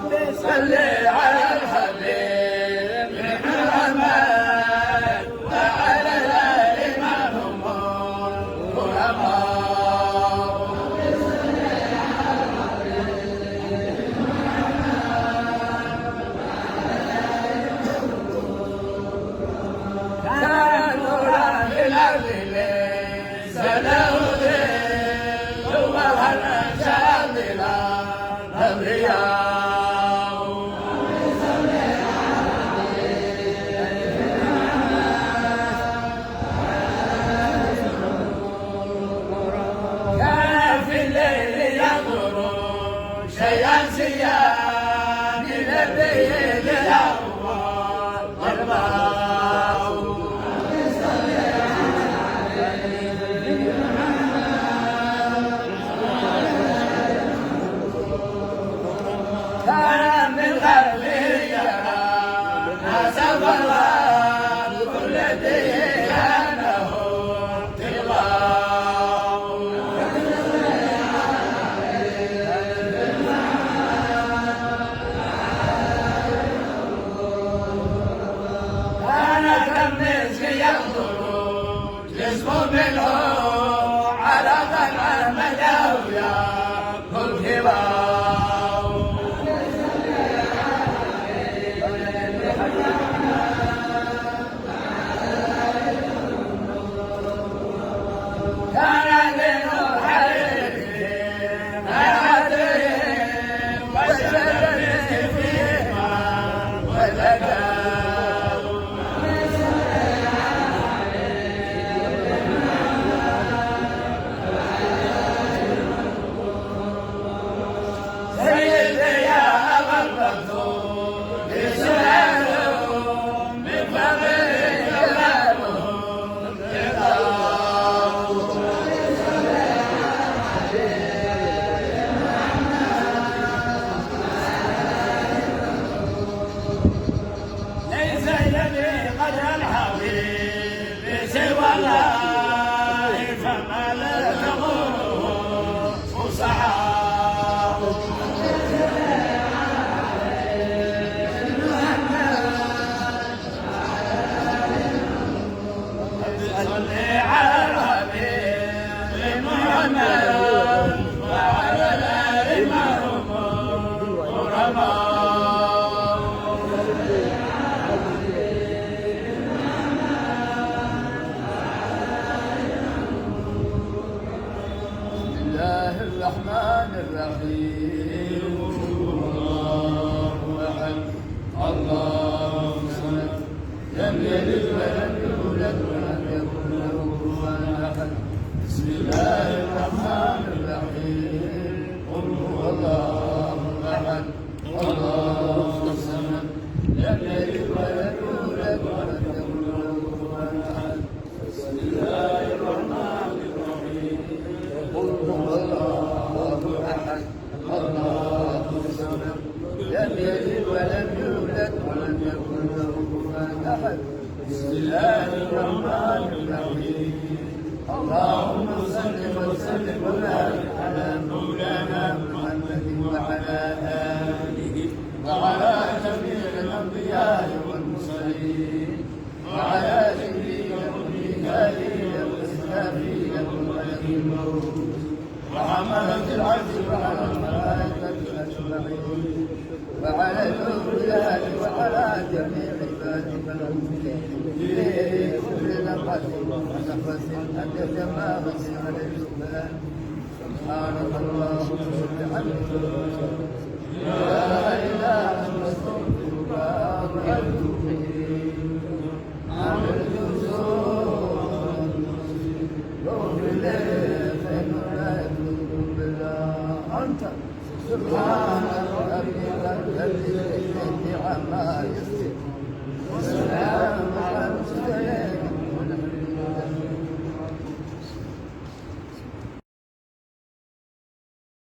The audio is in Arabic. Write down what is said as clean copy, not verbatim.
صل على الحبيب محمد وعلى الآل معهم الكرماء. كان نورا في الأرض ليس له ظل وهل شاذل الأنبياء. شيئا سيان لبيد الأول والماء. كان من غيره يرى ناس الغرام كل دين أنه اتباع. جسمه منه على ضلع مداوية كل كبار. كان لنور حريم العديم وسلم فيهما وذكاء. الرحمن الرحيم. الله أحد الله الصمد لم يلد ولم يولد ولم يكن له كفوا أحد. بسم الله الرحمن الرحيم. قل هو الله أحد الله الصمد لم يلد ولم يولد ولم يكن له كفوا أحد. بسم الله الرحمن الرحيم. قل هو الله أحد الله الصمد لم يلد ولم يولد ولم يكن له كفوا أحد. بسم الله الرحمن الرحيم. اللهم صل وسلم وبارك على مولانا محمد وعلى آله وعلى جميع الأنبياء والمرسلين وعلى جميع ميكائيل وإسرافيل والملك الموت وحملة العرش وعلى الملائكة أجمعين وعلى الأولياء وعلى جميع عبادك المؤمنين في كل نفس ونفس أنت كما وسع للسبحان. سبحانك اللهم وبحمدك لا إله إلا أستغفرك وأتوب إليك. عملت سوء يغفر لي فإنه لا يغفر إلا أنت. سبحان ربك رب العزة عما يصفون.